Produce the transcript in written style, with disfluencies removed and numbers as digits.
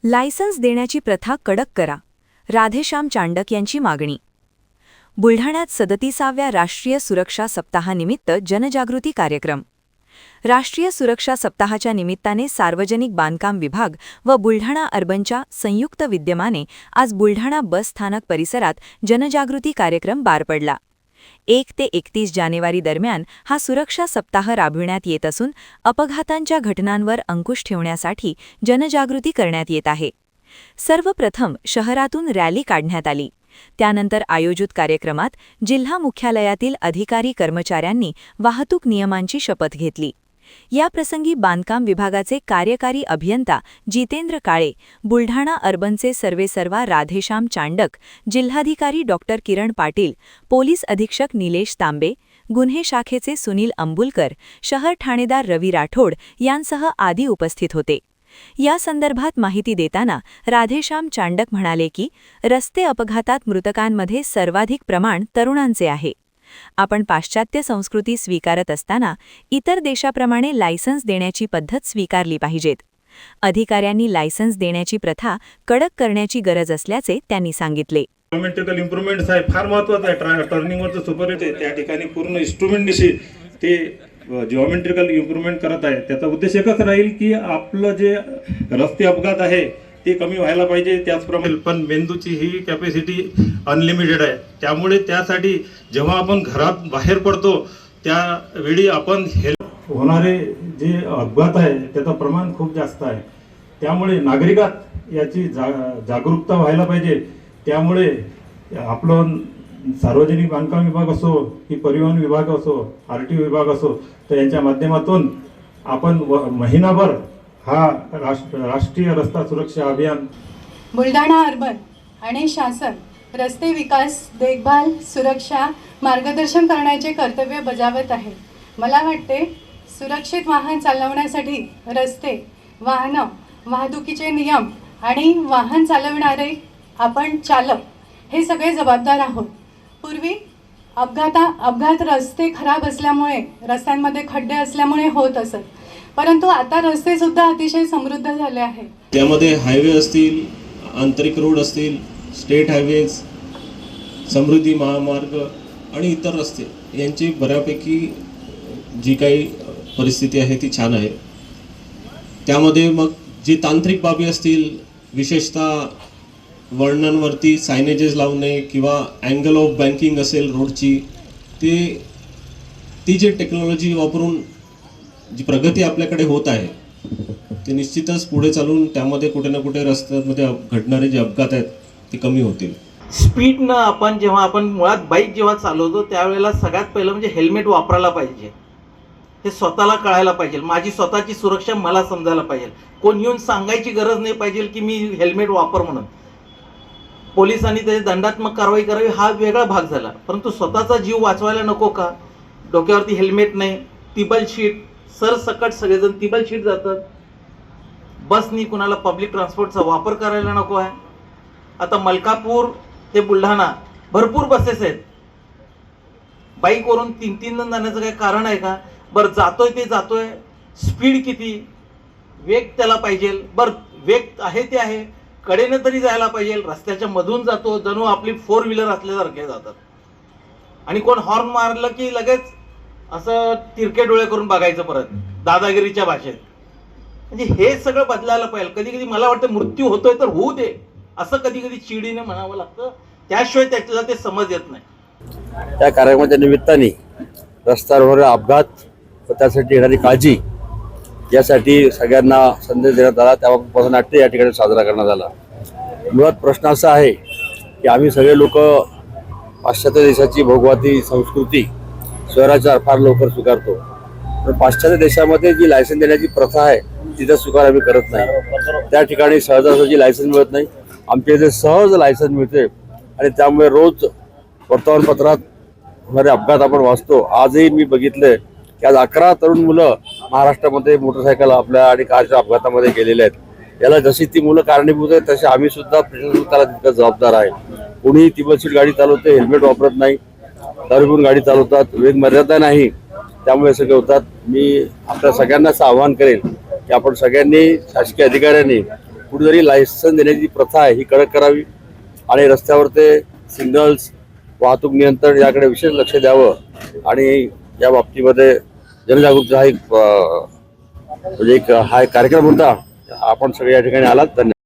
Licence देण्याची प्रथा कडक करा. राधेश्याम चांडक यांची मागणी. बुलढाण्यात 37व्या राष्ट्रीय सुरक्षा सप्ताहानिमित्त जनजागृती कार्यक्रम. राष्ट्रीय सुरक्षा सप्ताहाच्या निमित्ताने सार्वजनिक बांधकाम विभाग व बुलढाणा अर्बनच्या संयुक्त विद्यमाने आज बुलढाणा बस स्थानक परिसरात जनजागृती कार्यक्रम पार पडला. 1 ते 31 जानेवारी दरम्यान हा सुरक्षा सप्ताह राबविण्यात येत असून अपघातांच्या घटनांवर अंकुश ठेवण्यासाठी जनजागृती करण्यात येत आहे. सर्वप्रथम शहरातून रॅली काढण्यात आली. त्यानंतर आयोजित कार्यक्रमात जिल्हा मुख्यालयातील अधिकारी कर्मचाऱ्यांनी वाहतूक नियमांची शपथ घेतली. याप्रसंगी बांधकाम विभागाचे कार्यकारी अभियंता जितेंद्र काळे, बुलढाणा अर्बनचे सर्वेसर्वा राधेश्याम चांडक, जिल्हाधिकारी डॉक्टर किरण पाटील, पोलीस अधीक्षक निलेश तांबे, गुन्हे शाखेचे सुनील अंबुलकर, शहर ठाणेदार रवी राठोड यांसह आदी उपस्थित होते. या संदर्भात माहिती देताना राधेश्याम चांडक म्हणाले की रस्ते अपघातात मृतकांमध्ये सर्वाधिक प्रमाण तरुणांचे आहे. आपण पाश्चात्य संस्कृती स्वीकारत असताना इतर देशाप्रमाणे लायसन्स देण्याची पद्धत स्वीकारली पाहिजेत. अधिकाऱ्यांनी लायसन्स देण्याची प्रथा कडक करण्याची गरज असल्याचे त्यांनी सांगितले. जिओमेट्रिकल इम्प्रूव्हमेंट्स आहे, फार महत्त्वाचं आहे. टर्निंगवरचं सुपर आहे, त्या ठिकाणी पूर्ण इन्स्ट्रुमेंटशी ते जिओमेट्रिकल इम्प्रूव्हमेंट करत आहे. त्याचा उद्देश एकच राहील की आपलं जे रस्ते अपघात आहे ते कमी व्हायला पाहिजे. त्याचप्रमाणे पण मेंदूची ही कॅपॅसिटी अनलिमिटेड आहे. त्यामुळे त्यासाठी जेव्हा आपण घरात बाहेर पडतो त्यावेळी आपण होणारे जे अपघात आहे त्याचं प्रमाण खूप जास्त आहे. त्यामुळे नागरिकात याची जागरूकता व्हायला पाहिजे. त्यामुळे आपलं सार्वजनिक बांधकाम विभाग असो की परिवहन विभाग असो, आरटीओ विभाग असो, तर यांच्या माध्यमातून आपण महिनाभर हा राष्ट्रीय रस्ता सुरक्षा अभियान बुलढाणा अर्बन आणि शासन रस्ते विकास, देखभाल, सुरक्षा, मार्गदर्शन करण्याचे कर्तव्य बजावत आहे. मला वाटते सुरक्षित वाहन चालवण्यासाठी रस्ते, वाहनं, वाहतुकीचे नियम आणि वाहन चालवणारे आपण चालक हे सगळे जबाबदार आहोत. पूर्वी अपघात रस्ते खराब असल्यामुळे, रस्त्यांमध्ये खड्डे असल्यामुळे होत असत, परंतु आता रस्ते सुद्धा अतिशय समृद्ध झाले आहेत. त्यामध्ये हायवे असतील, आंतरिक रोड असतील, स्टेट हायवेज, समृद्धी महामार्ग आणि इतर रस्ते यांची बऱ्यापैकी जी काही परिस्थिती आहे ती छान आहे. त्यामध्ये मग जी तांत्रिक बाबी असतील, विशेषतः वर्णांवरती सायनेजेस लावणे किंवा अँगल ऑफ बँकिंग असेल रोडची, ती जी टेक्नॉलॉजी वापरून जी प्रगती आपल्याकडे होत आहे ते निश्चितच पुढे चालून त्यामध्ये कुठे ना कुठे रस्त्यांमध्ये घडणारे जे अपघात आहेत ते कमी होतील. स्पीडनं आपण मुळात बाईक जेव्हा चालवतो त्यावेळेला सगळ्यात पहिलं म्हणजे हेल्मेट वापरायला पाहिजे. हे स्वतःला कळायला पाहिजे. माझी स्वतःची सुरक्षा मला समजायला पाहिजे. कोण येऊन सांगायची गरज नाही पाहिजे की मी हेल्मेट वापर म्हणून. पोलिसांनी त्याची दंडात्मक कारवाई करावी हा वेगळा भाग झाला, परंतु स्वतःचा जीव वाचवायला नको का? डोक्यावरती हेल्मेट नाही, तिबल शीट, सरसकट सगळेजण तिबल शीट जातात. बसनी कुणाला पब्लिक ट्रान्सपोर्टचा वापर करायला नको आहे. आता मलकापूर ते बुलढाणा भरपूर बसेस आहेत. बाईकवरून 3-3 जण जाण्याचं काही कारण आहे का? बरं जातोय ते जातोय, स्पीड किती, वेग त्याला पाहिजे. बरं वेग आहे ते आहे, कडेने तरी जायला पाहिजे. रस्त्याच्या मधून जातो जणू आपली 4 व्हीलर असल्यासारखे जातात. आणि कोण हॉर्न मारलं की लगेच असं तिरके डोळे करून बघायचं परत, दादागिरीच्या भाषेत. म्हणजे हे सगळं बदलायला पाहिजे. कधी कधी मला वाटतं मृत्यू होतोय तर होऊ दे असं कधी कधी चिडीने म्हणावं लागतं, त्याशिवाय त्याला ते समज येत नाही. त्या कार्यक्रमाच्या निमित्ताने रस्त्यावर अपघात व त्यासाठी येणारी काळजी यासाठी सगळ्यांना संदेश देण्यात आला. त्याबाबत पथनाट्य या ठिकाणी साजरा करण्यात आला. मुळात प्रश्न असा आहे की आम्ही सगळे लोक पाश्चात्य देशाची भोगवादी संस्कृती शहराच्या फार लवकर स्वीकारतो, पण पाश्चात्य देशामध्ये जी लायसन्स देण्याची प्रथा आहे तिचा स्वीकार आम्ही करत नाही. त्या ठिकाणी सहजासहजी लायसन्स मिळत नाही. आमच्या इथे सहज लायसन्स मिळते आणि त्यामुळे रोज वर्तमानपत्रात होणारे अपघात आपण वाचतो. आजही मी बघितले की आज 11 तरुण मुलं महाराष्ट्रामध्ये मोटरसायकल आपल्या आणि कारच्या अपघातामध्ये गेलेले आहेत. याला जशी ती मुलं कारणीभूत आहेत तशी आम्ही सुद्धा त्याला तितकं जबाबदार आहे. कोणी तिबल सीट गाडी चालवते, हेल्मेट वापरत नाही, दारू पिऊन गाडी चालवतात, वेग मर्यादा नाही, त्यामुळे सगळे होतात. मी आपल्या सगळ्यांना असं आवाहन करेन की आपण सगळ्यांनी, शासकीय अधिकाऱ्यांनी कुठेतरी लायसन देण्याची जी प्रथा आहे ही कडक करावी आणि रस्त्यावर ते सिग्नल्स वाहतूक नियंत्रण याकडे विशेष लक्ष द्यावं आणि या बाबतीमध्ये जनजागृतीचा हा एक म्हणजे एक कार्यक्रम होता. आपण सगळे या ठिकाणी आलात. धन्यवाद.